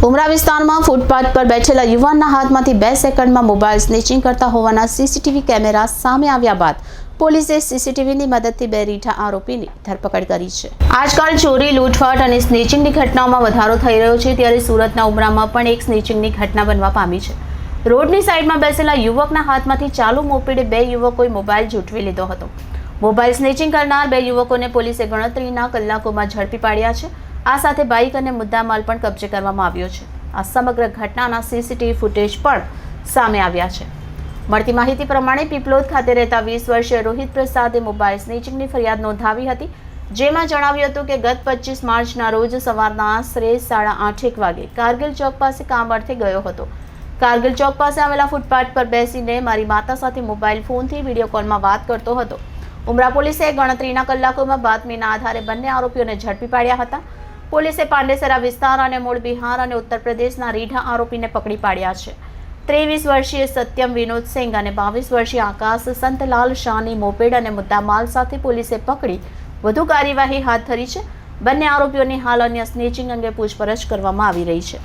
ઉમરા વિસ્તારમાં ફૂટપાથ પર બેઠેલા યુવાનના હાથમાંથી 2 સેકન્ડમાં મોબાઈલ સ્નેચિંગ કરતા હોવાના સીસીટીવી કેમેરા સામે આવ્યા બાદ પોલીસે સીસીટીવીની મદદથી 2 રીઢા આરોપીની ધરપકડ કરી છે। આજકાલ ચોરી, લૂંટફાટ અને સ્નેચિંગની ઘટનાઓમાં વધારો થઈ રહ્યો છે, ત્યારે સુરતના ઉમરામાં પણ એક સ્નેચિંગની ઘટના બનવા પામી છે। રોડની સાઈડમાં બેસેલા યુવકના હાથમાંથી ચાલુ મોપેડે 2 યુવકોએ મોબાઈલ ઝૂંટવી લીધો હતો। મોબાઈલ સ્નેચિંગ કરનાર 2 યુવકોને પોલીસે ગણતરીના કલાકોમાં ઝડપી પાડ્યા છે। આ સાથે બાઇક અને મુદ્દામાલ પણ કબજે કરવામાં આવ્યો છે। આ સમગ્ર ઘટનાના સીસીટીવી ફૂટેજ પણ સામે આવ્યા છે। મળતી માહિતી પ્રમાણે પીપલોદ ખાતે રહેતા 20 વર્ષીય રોહિત પ્રસાદે મોબાઈલ સ્નેચિંગની ફરિયાદ નોંધાવી હતી, જેમાં જણાવ્યું હતું કે ગત 25 માર્ચના રોજ સવારના આશરે 8:30 વાગે કારગિલ ચોક પાસે કામ અર્થે ગયો હતો। કારગિલ ચોક પાસે આવેલા ફૂટપાથ પર બેસીને મારી માતા સાથે મોબાઈલ ફોનથી વિડીયો કોલમાં વાત કરતો હતો। ઉમરા પોલીસે ગણતરીના કલાકોમાં બાતમીના આધારે બંને આરોપીઓને ઝડપી પાડ્યા હતા। પોલીસે પાંડેસરા વિસ્તાર અને મૂળ બિહાર અને ઉત્તર પ્રદેશના રીઢા આરોપીને પકડી પાડ્યા છે। 23 વર્ષીય સત્યમ વિનોદ સિંઘ અને 22 વર્ષીય આકાશ સંતલાલ શાહની મોપેડ અને મુદ્દામાલ સાથે પોલીસે પકડી વધુ કાર્યવાહી હાથ ધરી છે। બંને આરોપીઓની હાલ અન્ય સ્નેચિંગ અંગે પૂછપરછ કરવામાં આવી રહી છે।